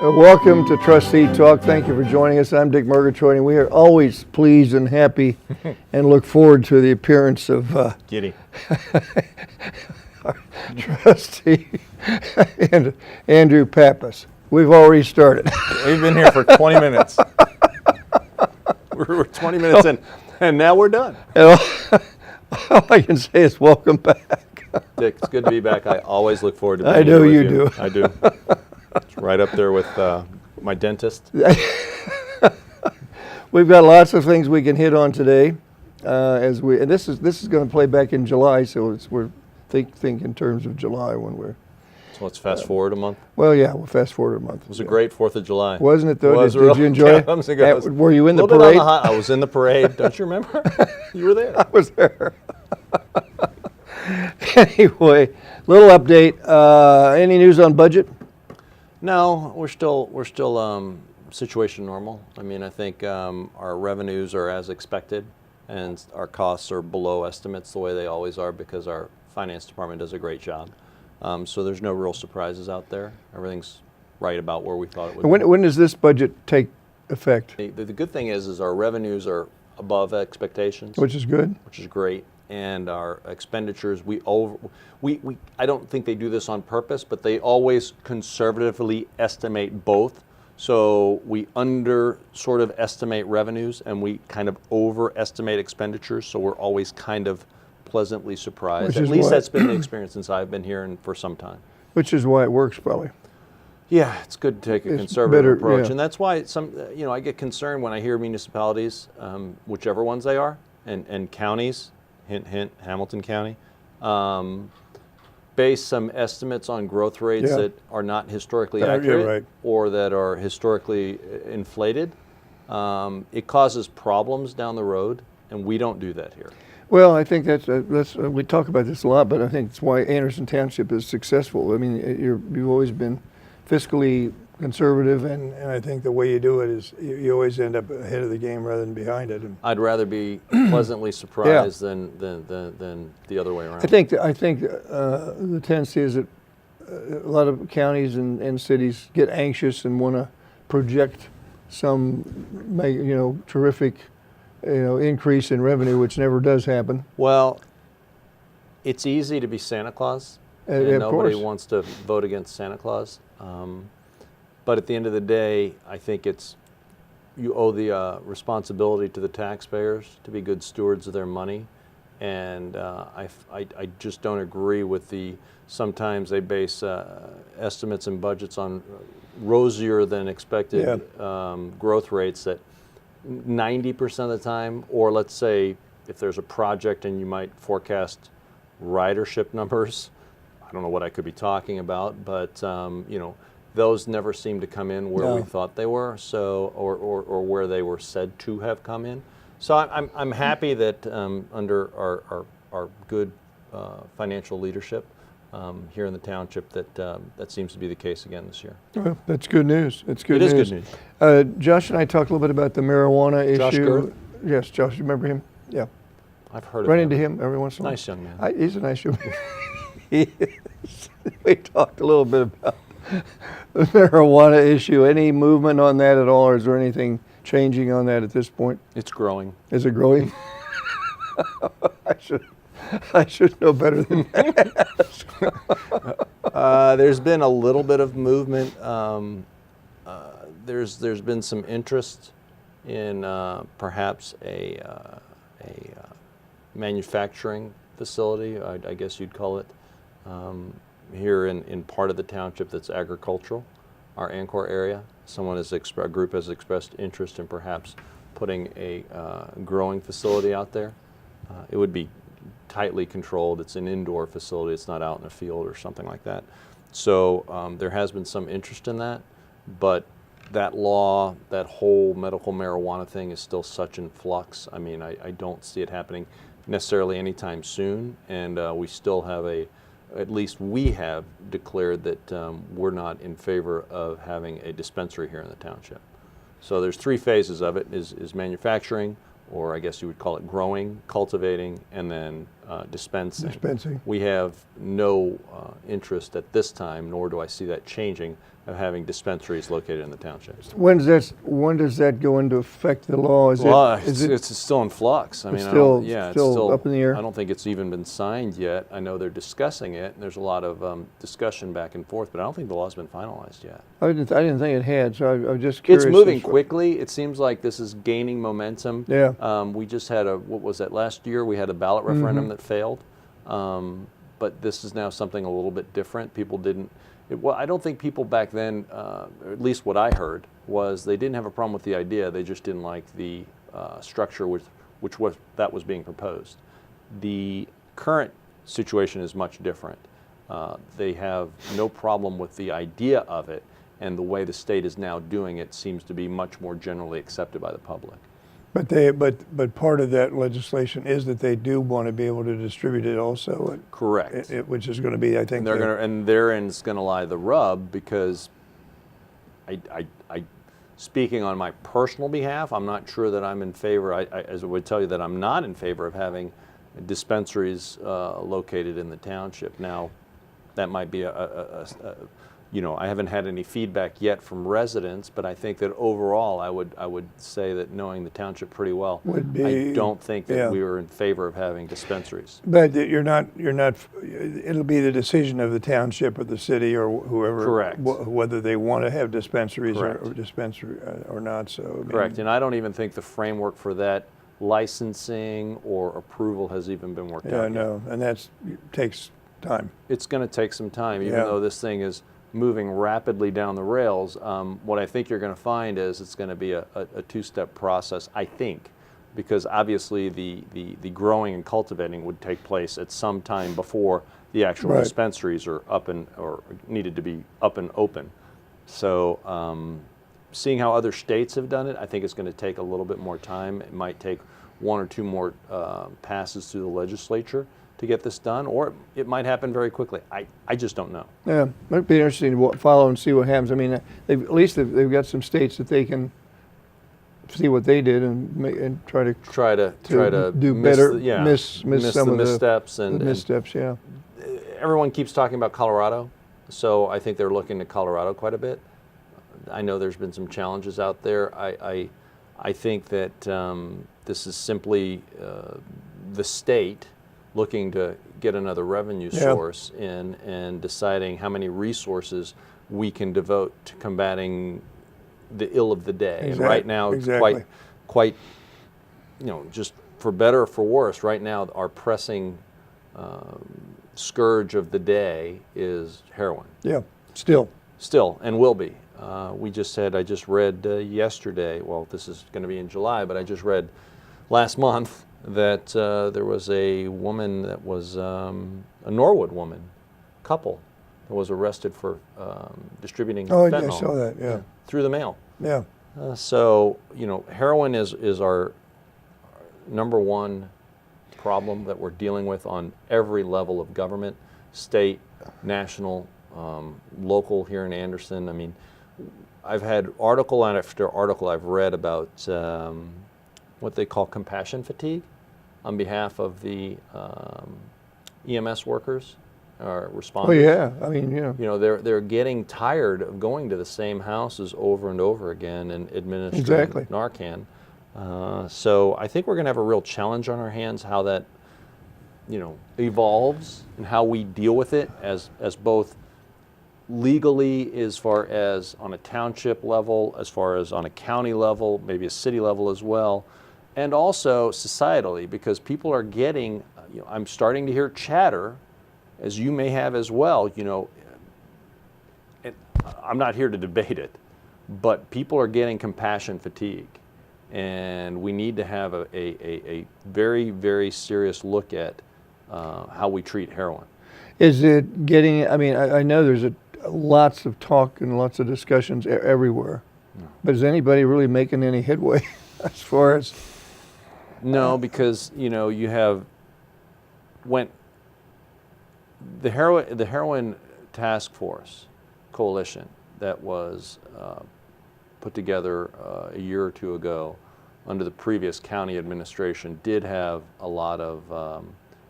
Welcome to Trustee Talk. Thank you for joining us. I'm Dick Murgatroyd, and we are always pleased and happy and look forward to the appearance of Giddy. our trustee and Andrew Pappas. We've already started. We've been here for 20 minutes. We're 20 minutes in, and now we're done. All I can say is welcome back. Dick, it's good to be back. I always look forward to being I know here with you do. I do. It's right up there with my dentist. We've got lots of things we can hit on today, and this is going to play back in July, so we're think in terms of July when we're. So let's fast forward a month. Well, yeah, we'll fast forward a month. It was a great 4th of July. Wasn't it though? Was Did you enjoy it? Were you in the parade? I was in the parade. Don't you remember? You were there. I was there. Anyway, little update. Any news on budget? No, we're still situation normal. I mean, I think our revenues are as expected, and our costs are below estimates the way they always are because our finance department does a great job. So there's no real surprises out there. Everything's right about where we thought it would be. When does this budget take effect? The good thing is our revenues are above expectations, Which is good. which is great. And our expenditures, I don't think they do this on purpose, but they always conservatively estimate both. So we under sort of estimate revenues and we kind of overestimate expenditures. So we're always kind of pleasantly surprised. At least that's been the experience since I've been here and for some time. Which is why it works, probably. Yeah, it's good to take a conservative approach. Yeah. And that's why I get concerned when I hear municipalities, whichever ones they are, and counties, hint, hint, Hamilton County, base some estimates on growth rates that are not historically accurate or that are historically inflated. It causes problems down the road, and we don't do that here. Well, I think that's we talk about this a lot, but I think it's why Anderson Township is successful. I mean, you've always been fiscally conservative, and I think the way you do it is you always end up ahead of the game rather than behind it. And I'd rather be pleasantly surprised than the other way around. I think the tendency is that a lot of counties and cities get anxious and want to project some terrific increase in revenue, which never does happen. Well, it's easy to be Santa Claus, and nobody wants to vote against Santa Claus. But at the end of the day, I think you owe the responsibility to the taxpayers to be good stewards of their money. And I just don't agree with sometimes they base estimates and budgets on rosier than expected growth rates that 90% of the time, or let's say if there's a project and you might forecast ridership numbers, I don't know what I could be talking about, but those never seem to come in where we thought they were, or where they were said to have come in. So I'm happy that under our good financial leadership here in the township that seems to be the case again this year. Well, that's good news. It's good news. It is good news. Josh and I talked a little bit about the marijuana issue. Josh Girth? Yes, Josh, you remember him? Yeah. I've heard of Run him. into him every once in a while. Nice young man. He's a nice young man. We talked a little bit about the marijuana issue. Any movement on that at all, or is there anything changing on that at this point? It's growing. Is it growing? I should know better than that. There's been a little bit of movement. There's been some interest in perhaps a manufacturing facility, I guess you'd call it, here in part of the township that's agricultural, our Ancor area. A group has expressed interest in perhaps putting a growing facility out there. It would be tightly controlled. It's an indoor facility. It's not out in a field or something like that. So there has been some interest in that, but that law, that whole medical marijuana thing is still such in flux. I mean, I don't see it happening necessarily anytime soon, and we still have at least we have declared that we're not in favor of having a dispensary here in the township. So there's three phases of it, is manufacturing, or I guess you would call it growing, cultivating, and then dispensing. We have no interest at this time, nor do I see that changing, of having dispensaries located in the townships. When does that go into effect, the law? It's still in flux. I mean, still it's still up in the air? I don't think it's even been signed yet. I know they're discussing it, and there's a lot of discussion back and forth, but I don't think the law's been finalized yet. I didn't think it had, so I was just curious. It's moving quickly. It seems like this is gaining momentum. Yeah. We just had what was that, last year? We had a ballot referendum that failed. But this is now something a little bit different. People didn't, well, I don't think people back then, or at least what I heard, was they didn't have a problem with the idea. They just didn't like the structure which was being proposed. The current situation is much different. They have no problem with the idea of it, and the way the state is now doing it seems to be much more generally accepted by the public. But part of that legislation is that they do want to be able to distribute it also. Correct. Which is going to be, I think, and therein is going to lie the rub, because I speaking on my personal behalf, I'm not sure that I'm in favor. As I would tell you that I'm not in favor of having dispensaries located in the township. Now, that might be I haven't had any feedback yet from residents, but I think that overall, I would say that, knowing the township pretty well, I don't think that we were in favor of having dispensaries. But you're not. It'll be the decision of the township or the city or whoever. Correct. Whether they want to have dispensaries or not. So I mean, correct. And I don't even think the framework for that licensing or approval has even been worked out. Yeah, no, and that takes time. It's going to take some time, even though this thing is moving rapidly down the rails. What I think you're going to find is it's going to be a two-step process, I think, because obviously the growing and cultivating would take place at some time before the actual dispensaries are up or needed to be up and open. So seeing how other states have done it, I think it's going to take a little bit more time. It might take one or two more passes through the legislature to get this done, or it might happen very quickly. I just don't know. Yeah, might be interesting to follow and see what happens. I mean, at least they've got some states that they can see what they did and try to do better. Miss some of the missteps and missteps. Yeah. Everyone keeps talking about Colorado, so I think they're looking to Colorado quite a bit. I know there's been some challenges out there. I think that this is simply the state looking to get another revenue source in and deciding how many resources we can devote to combating the ill of the day. And right now, quite, just for better or for worse, right now our pressing scourge of the day is heroin. Yeah, still, and will be. I just read yesterday, well, this is going to be in July, but I just read last month that there was a woman that was a Norwood woman, couple, that was arrested for distributing fentanyl. I saw that, through the mail. Yeah. So, heroin is our number one problem that we're dealing with on every level of government, state, national, local here in Anderson. I mean, I've had article after article I've read about what they call compassion fatigue on behalf of the EMS workers or responders. Oh yeah, I mean, they're getting tired of going to the same houses over and over again and administering Narcan. So I think we're going to have a real challenge on our hands how that evolves and how we deal with it as both legally, as far as on a township level, as far as on a county level, maybe a city level as well, and also societally, because people are getting, I'm starting to hear chatter, as you may have as well, I'm not here to debate it, but people are getting compassion fatigue, and we need to have a very, very serious look at how we treat heroin. Is it getting, I know there's lots of talk and lots of discussions everywhere, but is anybody really making any headway as far as? No, because you have the heroin task force coalition that was put together a year or two ago under the previous county administration did have a lot of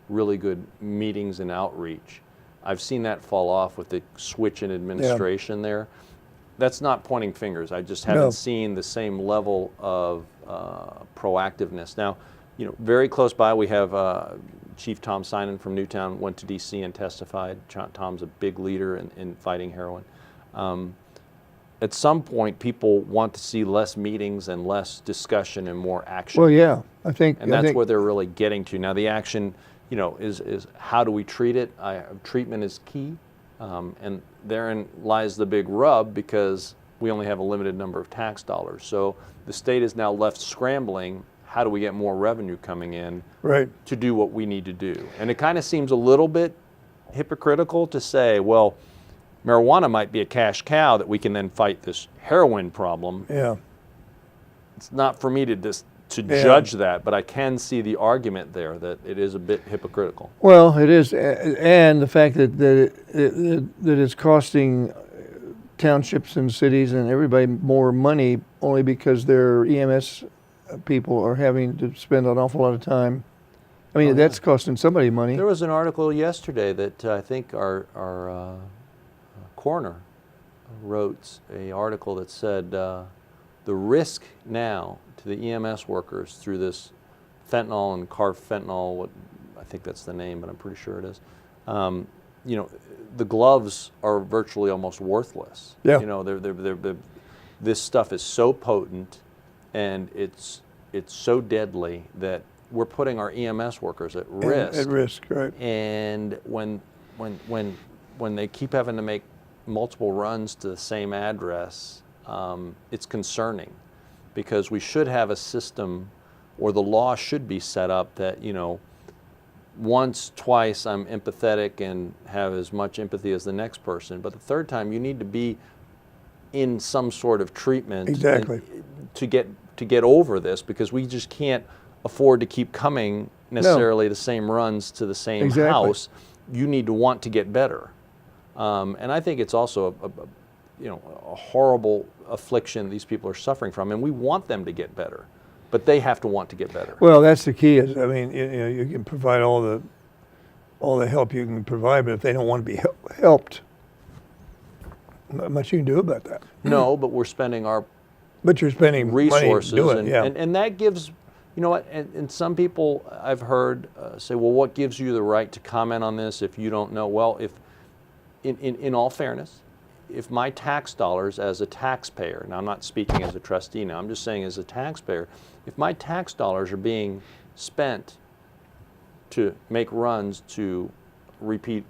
really good meetings and outreach. I've seen that fall off with the switch in administration there. That's not pointing fingers. I just haven't seen the same level of proactiveness. Now, very close by, we have Chief Tom Sinan from Newtown went to D.C. and testified. Tom's a big leader in fighting heroin. At some point, people want to see less meetings and less discussion and more action. Well, yeah, I think, and that's where they're really getting to. Now, the action, is how do we treat it? Treatment is key, and therein lies the big rub, because we only have a limited number of tax dollars. So the state is now left scrambling. How do we get more revenue coming in to do what we need to do? And it kind of seems a little bit hypocritical to say, well, marijuana might be a cash cow that we can then fight this heroin problem. Yeah. It's not for me to judge that, but I can see the argument there that it is a bit hypocritical. Well, it is, and the fact that it's costing townships and cities and everybody more money only because their EMS people are having to spend an awful lot of time. I mean, that's costing somebody money. There was an article yesterday that I think our coroner wrote an article that said the risk now to the EMS workers through this fentanyl and carfentanil, I think that's the name, but I'm pretty sure it is. The gloves are virtually almost worthless. Yeah. This stuff is so potent, and it's so deadly that we're putting our EMS workers at risk. At risk, right? And when they keep having to make multiple runs to the same address, it's concerning, because we should have a system, or the law should be set up that, once, twice I'm empathetic and have as much empathy as the next person, but the third time you need to be in some sort of treatment to get over this, because we just can't afford to keep coming necessarily the same runs to the same house. You need to want to get better. And I think it's also a horrible affliction these people are suffering from, and we want them to get better, but they have to want to get better. Well, that's the key. Is, I mean, you can provide all the help you can provide, but if they don't want to be helped, not much you can do about that. No, but we're spending our you're spending resources, money to do it, and that gives, and some people I've heard say, well, what gives you the right to comment on this if you don't know? Well, if in all fairness, if my tax dollars as a taxpayer, now I'm not speaking as a trustee now, I'm just saying as a taxpayer, if my tax dollars are being spent to make runs to repeat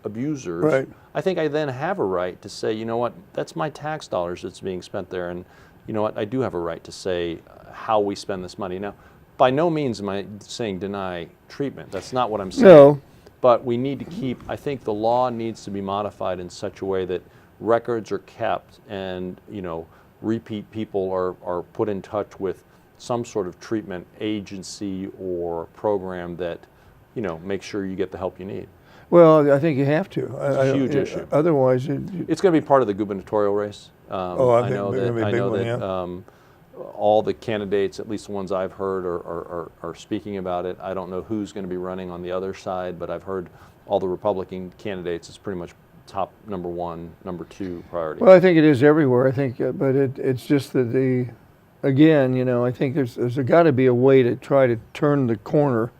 abusers, I think I then have a right to say, you know what, that's my tax dollars that's being spent there, and you know what, I do have a right to say how we spend this money. Now, by no means am I saying deny treatment. That's not what I'm saying. No. But we need to keep, I think the law needs to be modified in such a way that records are kept, and repeat people are put in touch with some sort of treatment agency or program that makes sure you get the help you need. Well, I think you have to. It's a huge issue. Otherwise, it's going to be part of the gubernatorial race. I know that all the candidates, at least the ones I've heard, are speaking about it. I don't know who's going to be running on the other side, but I've heard all the Republican candidates. It's pretty much top number one, number two priority. Well, I think it is everywhere. I think, but it's just that I think there's got to be a way to try to turn the corner.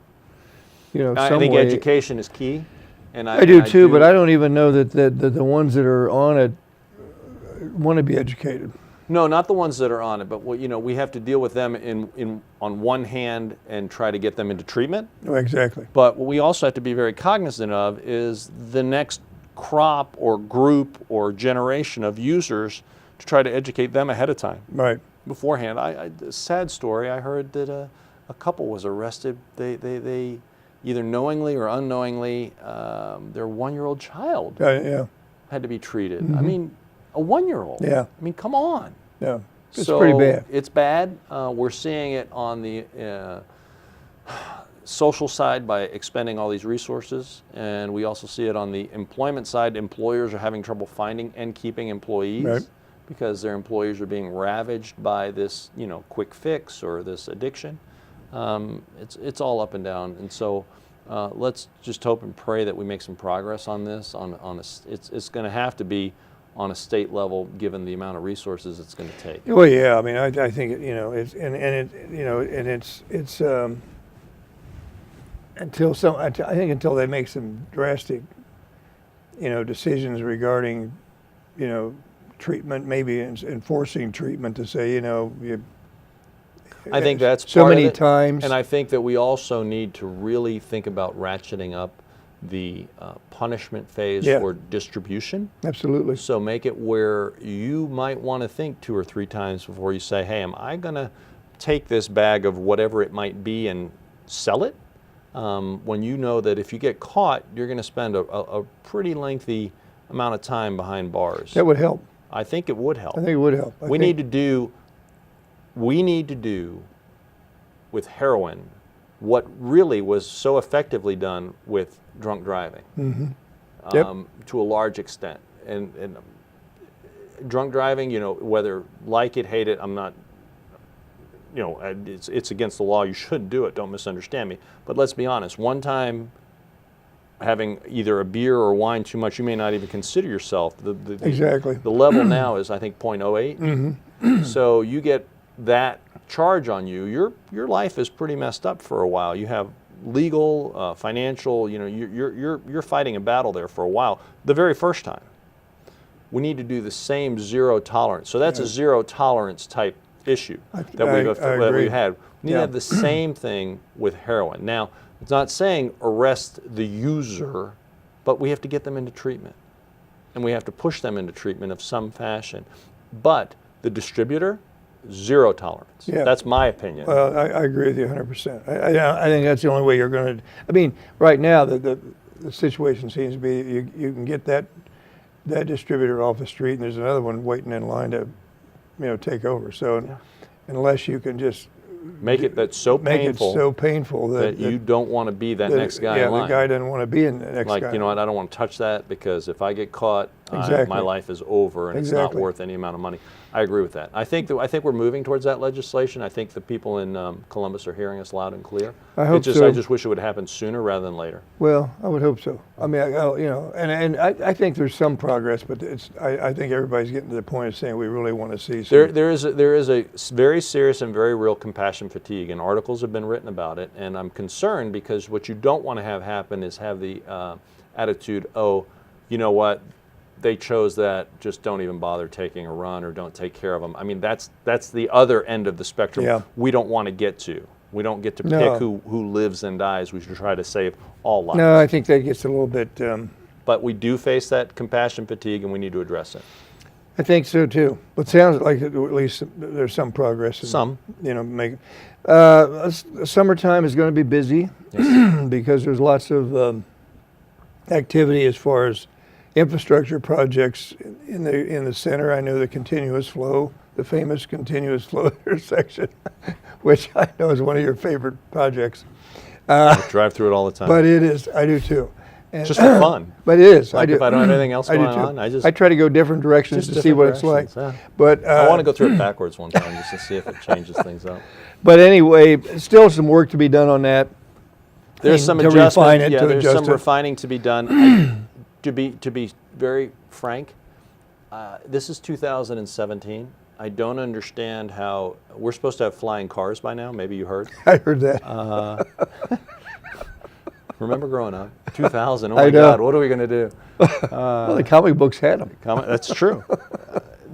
I think education is key, and I do too. But I don't even know that the ones that are on it want to be educated. No, not the ones that are on it, but we have to deal with them on one hand and try to get them into treatment. Oh, exactly. But what we also have to be very cognizant of is the next crop or group or generation of users, to try to educate them ahead of time. Right. Beforehand. A sad story, I heard that a couple was arrested. They either knowingly or unknowingly, their 1-year-old child had to be treated. Mm-hmm. I mean, a 1-year-old. Yeah. I mean, come on. Yeah. It's pretty bad. It's bad. We're seeing it on the social side by expending all these resources, and we also see it on the employment side. Employers are having trouble finding and keeping employees because their employees are being ravaged by this, quick fix or this addiction. It's all up and down, and so let's just hope and pray that we make some progress on this. It's going to have to be on a state level, given the amount of resources it's going to take. Well, yeah. I mean, I think it's until they make some drastic, decisions regarding, treatment, maybe enforcing treatment to say, I think that's so part many of it. times. And I think that we also need to really think about ratcheting up the punishment phase for distribution. Absolutely. So make it where you might want to think 2 or 3 times before you say, hey, am I going to take this bag of whatever it might be and sell it? When you know that if you get caught, you're going to spend a pretty lengthy amount of time behind bars. That would help. I think it would help. I think it would help. We need to do with heroin what really was so effectively done with drunk driving, to a large extent. And drunk driving, whether like it, hate it, I'm not, it's against the law. You shouldn't do it. Don't misunderstand me. But let's be honest. One time, having either a beer or wine too much, you may not even consider yourself. Exactly. The level now is, I think, 0.08. So you get that charge on you, your life is pretty messed up for a while. You have legal, financial, you're fighting a battle there for a while. The very first time, we need to do the same zero tolerance. So that's a zero tolerance type issue that we've had. We need to have the same thing with heroin. Now, it's not saying arrest the user, but we have to get them into treatment, and we have to push them into treatment of some fashion. But the distributor, zero tolerance. Yeah. That's my opinion. Well, I agree with you 100%. I think that's the only way you're going to. I mean, right now the situation seems to be you can get that distributor off the street, and there's another one waiting in line to, take over. So unless you can just make it so painful that you don't want to be that next guy in line. Yeah, the guy doesn't want to be in the next guy. Like, you know what, I don't want to touch that because if I get caught, my life is over and it's not worth any amount of money. I agree with that. I think we're moving towards that legislation. I think the people in Columbus are hearing us loud and clear. I hope so. I just wish it would happen sooner rather than later. Well, I would hope so. I mean, and I think there's some progress, but I think everybody's getting to the point of saying we really want to see some. There is a very serious and very real compassion fatigue, and articles have been written about it. And I'm concerned because what you don't want to have happen is have the attitude, oh, you know what? They chose that, just don't even bother taking a run or don't take care of them. I mean, that's the other end of the spectrum we don't want to get to. We don't get to pick who lives and dies. We should try to save all lives. No, I think that gets a little bit... but we do face that compassion fatigue, and we need to address it. I think so, too. But it sounds like at least there's some progress. Summertime is going to be busy because there's lots of activity as far as infrastructure projects in the center. I know the continuous flow, the famous continuous flow intersection, which I know is one of your favorite projects. I drive through it all the time. But it is. I do too. And just for fun. But it is. Like if I don't have anything else going on, I try to go different directions to see what it's like. Yeah. But I want to go through it backwards one time just to see if it changes things up. But anyway, still some work to be done on that. There's some adjustment. There's some refining to be done. To be very frank, this is 2017. I don't understand how we're supposed to have flying cars by now. Maybe you heard. I heard that. Remember growing up? 2000. Oh my God! What are we going to do? Well, the comic books had them. That's true.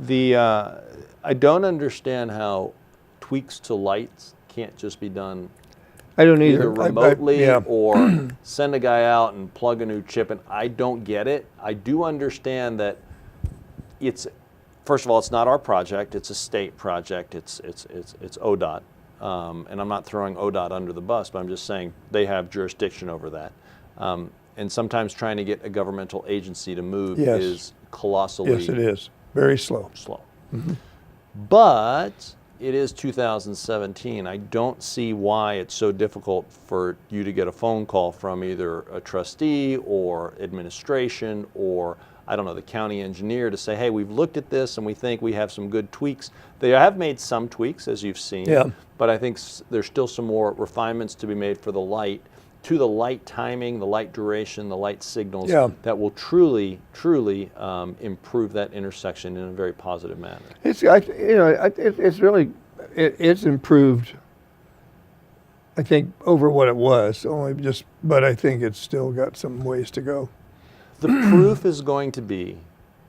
I don't understand how tweaks to lights can't just be done. I don't either. Either remotely or send a guy out and plug a new chip in. I don't get it. I do understand that first of all, it's not our project. It's a state project. It's ODOT. And I'm not throwing ODOT under the bus, but I'm just saying they have jurisdiction over that. And sometimes trying to get a governmental agency to move is colossally... Yes, it is. Very slow. Mm-hmm. But... it is 2017. I don't see why it's so difficult for you to get a phone call from either a trustee or administration or, I don't know, the county engineer to say, hey, we've looked at this and we think we have some good tweaks. They have made some tweaks, as you've seen, but I think there's still some more refinements to be made for the light to the light timing, the light duration, the light signals that will truly improve that intersection in a very positive manner. It's really improved. I think over what it was, but I think it's still got some ways to go. The proof is going to be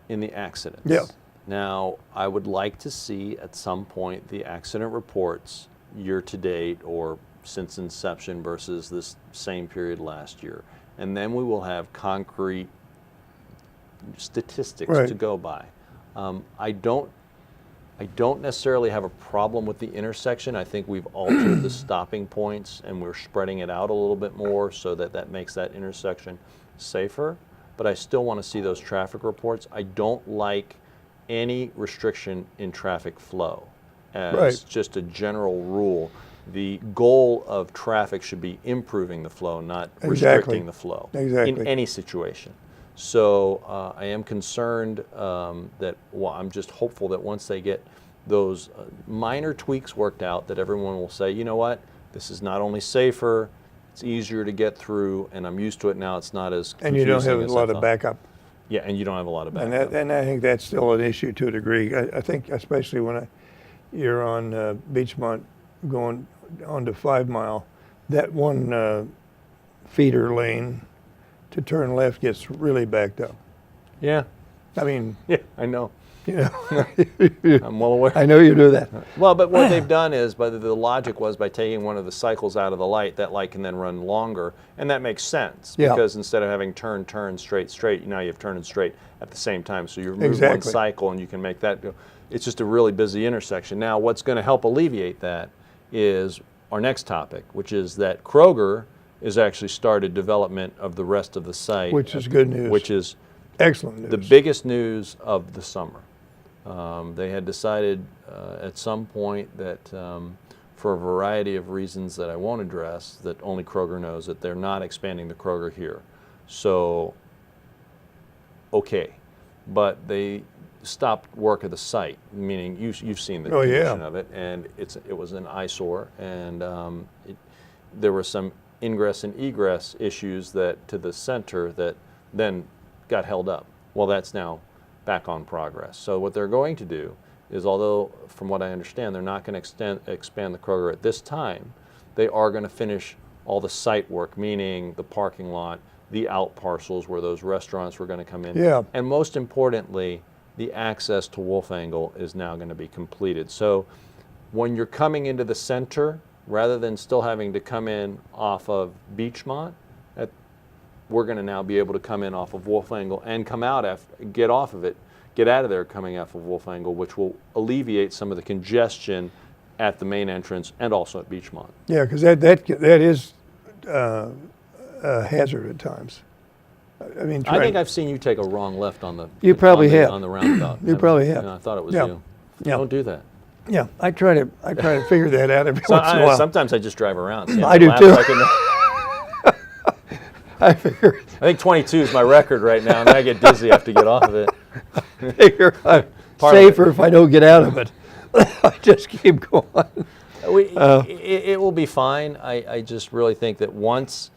in the accidents. Yeah. Now, I would like to see at some point the accident reports year to date or since inception versus this same period last year. And then we will have concrete statistics to go by. I don't necessarily have a problem with the intersection. I think we've altered the stopping points and we're spreading it out a little bit more so that makes that intersection safer. But I still want to see those traffic reports. I don't like any restriction in traffic flow as just a general rule. The goal of traffic should be improving the flow, not restricting the flow in any situation. So I am concerned I'm just hopeful that once they get those minor tweaks worked out, that everyone will say, you know what, this is not only safer, it's easier to get through, and I'm used to it now. It's not as confusing. And you don't have a lot of backup. Yeah, and you don't have a lot of backup. And I think that's still an issue to a degree. I think especially when you're on Beachmont going onto 5 Mile, that one feeder lane to turn left gets really backed up. Yeah. I mean. Yeah, I know. You know. I'm well aware. I know you do that. Well, but what they've done is, the logic was by taking one of the cycles out of the light, that light can then run longer, and that makes sense because instead of having turn, straight, now you have turn and straight at the same time. So you remove one cycle and you can make that go. It's just a really busy intersection. Now, what's going to help alleviate that is our next topic, which is that Kroger has actually started development of the rest of the site. Which is good news. Which is excellent news. The biggest news of the summer. They had decided at some point that for a variety of reasons that I won't address, that only Kroger knows, that they're not expanding the Kroger here. So, okay. But they stopped work at the site, meaning you've seen the condition of it, and it was an eyesore, and there were some ingress and egress issues to the center that then got held up. Well, that's now back on progress. So what they're going to do is, although from what I understand they're not going to expand the Kroger at this time, they are going to finish all the site work, meaning the parking lot, the out parcels where those restaurants were going to come in, and most importantly, the access to Wolf Angle is now going to be completed. So when you're coming into the center, rather than still having to come in off of Beachmont, we're going to now be able to come in off of Wolf Angle and come out get out of there coming off of Wolf Angle, which will alleviate some of the congestion at the main entrance and also at Beachmont. Yeah, because that is a hazard at times. I mean, I think I've seen you take a wrong left on the. You probably have on the roundabout. You probably have. I thought it was you. Yeah. Don't do that. Yeah, I try to figure that out every once in a while. Sometimes I just drive around. See, I do too. I think 22 is my record right now, and I get dizzy. I have to get off of it. I figure I'm safer if I don't get out of it. I just keep going. It will be fine. I just really think that once,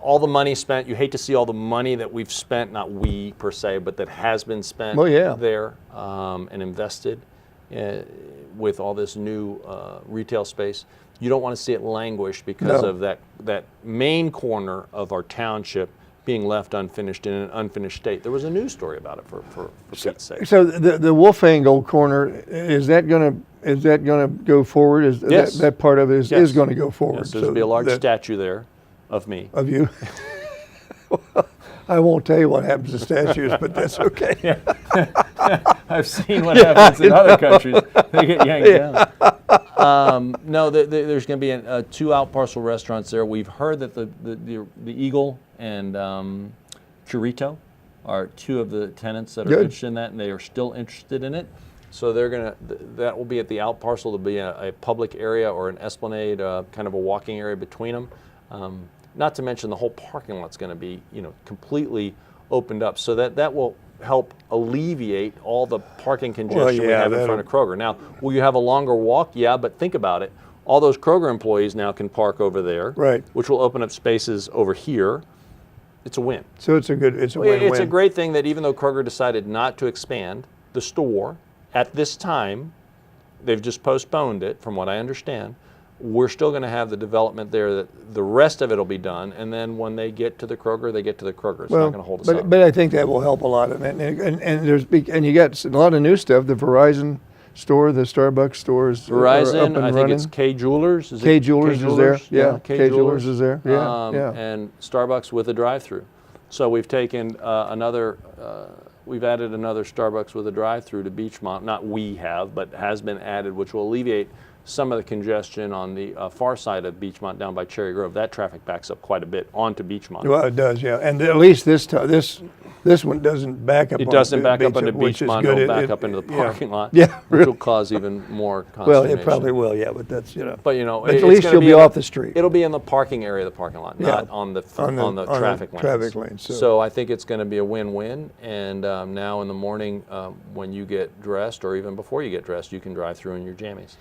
all the money spent, you hate to see all the money that we've spent, not we per se, but that has been spent there and invested with all this new retail space. You don't want to see it languish because of that main corner of our township being left unfinished in an unfinished state. There was a news story about it for Pete's sake. So the Wolf Angle corner, is that going to go forward? Yes. That part of it is going to go forward. Yes, there's going to be a large statue there of me. Of you? I won't tell you what happens to statues, but that's okay. I've seen what happens in other countries. They get yanked down. No, there's going to be 2 out parcel restaurants there. We've heard that the Eagle and Churrito are 2 of the tenants that are interested in that, and they are still interested in it. So that will be at the out parcel. There'll be a public area or an esplanade, kind of a walking area between them. Not to mention the whole parking lot's going to be, completely opened up, so that will help alleviate all the parking congestion we have in front of Kroger. Now, will you have a longer walk? Yeah, but think about it. all those Kroger employees now can park over there, Right. which will open up spaces over here. It's a win. So it's a win-win. It's a great thing that even though Kroger decided not to expand the store at this time, they've just postponed it, from what I understand. We're still going to have the development there. That the rest of it will be done, and then when they get to the Kroger, they get to the Kroger. It's not going to hold us up. But I think that will help a lot. And you got a lot of new stuff. The Verizon store, the Starbucks stores. Verizon, are up and I think running. it's K Jewelers. K Jewelers is there. Yeah, K Jewelers is there. Yeah, yeah. And Starbucks with a drive-through. So we've taken we've added another Starbucks with a drive-through to Beachmont. Not we have, but has been added, which will alleviate some of the congestion on the far side of Beachmont down by Cherry Grove. That traffic backs up quite a bit onto Beachmont. Well, it does, yeah. And at least this one doesn't back up. It doesn't back up into which is Beachmont. good. It'll back up into the parking lot, Yeah, which will cause even more well, consternation. it probably will, yeah. But that's But at least you'll be off the street. It'll be in the parking area of the parking lot, not on the traffic lanes. Traffic lanes. So I think it's going to be a win-win. And now in the morning, when you get dressed, or even before you get dressed, you can drive through in your jammies.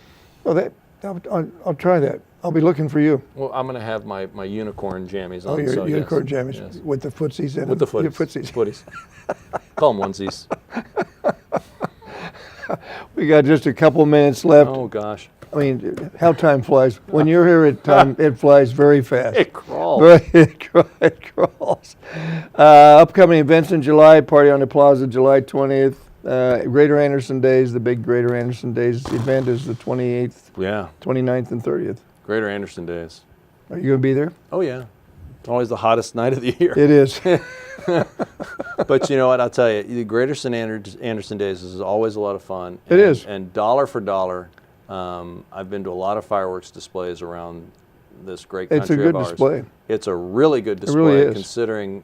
Well, I'll try that. I'll be looking for you. Well, I'm going to have my unicorn jammies on. Oh, your unicorn yes, jammies yes. with the footsies in them. With the footies. Your footsies. Footies. Call them onesies. We got just a couple minutes left. Oh gosh. I mean, how time flies. When you're here at time, it flies very fast. It crawls. It crawls. Upcoming events in July, Party on the Plaza, July 20th. Greater Anderson Days, the big Greater Anderson Days event is the 28th, Yeah. 29th, and 30th. Greater Anderson Days. Are you going to be there? Oh yeah. It's always the hottest night of the year. It is. But you know what? I'll tell you, the Greater St. Anderson Days is always a lot of fun. It is. And dollar for dollar, I've been to a lot of fireworks displays around this great country It's a good of ours. display. It's a really good display, really is. considering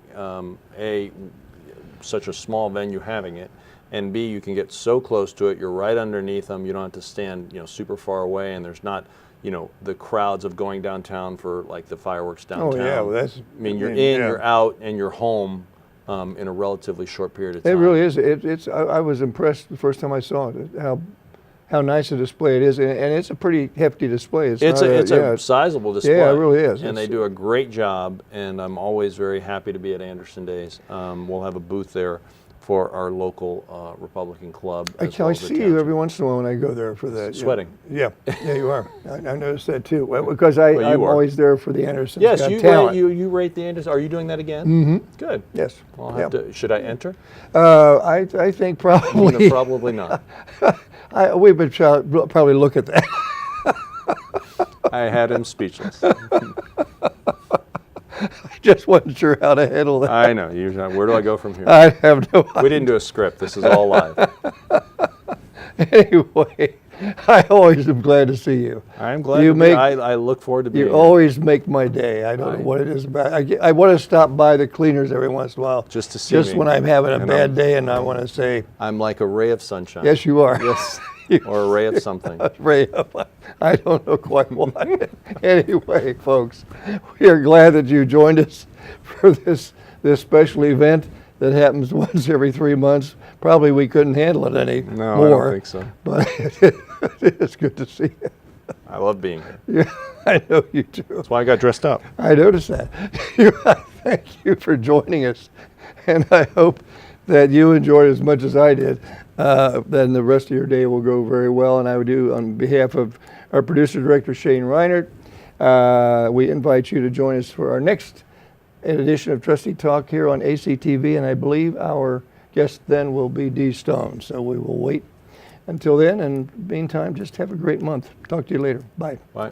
such a small venue having it, and B, you can get so close to it. You're right underneath them. You don't have to stand super far away, and there's not the crowds of going downtown for like the fireworks downtown. Oh yeah, well, you're in, you're out, and you're home in a relatively short period of time. It really is. I was impressed the first time I saw it. How nice a display it is, and it's a pretty hefty display. It's a sizable display. Yeah, it really is. And they do a great job, and I'm always very happy to be at Anderson Days. We'll have a booth there for our local Republican club. I see you every once in a while when I go there for that. Sweating. Yeah, you are. I noticed that too. Well, because I'm always there for the Andersons. Yes, Got you rate the Andersons. Are you doing that again? Mm-hmm. Good. Yes. Well, I'll have to, should I enter? I think probably. Probably not. We would probably look at that. I had him speechless. I just wasn't sure how to handle that. I know. Where do I go from here? I have no idea. We didn't do a script. This is all live. Anyway, I always am glad to see you. I'm glad to be. I look forward to being You here. always make my day. I don't know what it is about. I want to stop by the cleaners every once in a while. Just to see me. Just when I'm having a bad day and I want to say. I'm like a ray of sunshine. Yes, you are. Yes. Or a ray of something. Ray of, I don't know quite what. Anyway, folks, we are glad that you joined us for this special event that happens once every 3 months. Probably we couldn't handle it any more. I don't think so. But it's good to see you. I love being here. Yeah, I know you do. That's why I got dressed up. I noticed that. Thank you for joining us, and I hope that you enjoyed as much as I did. Then the rest of your day will go very well, and I would do on behalf of our producer director Shane Reinert. We invite you to join us for our next edition of Trustee Talk here on ACTV, and I believe our guest then will be Dee Stone. So we will wait until then, and meantime, just have a great month. Talk to you later. Bye. Bye.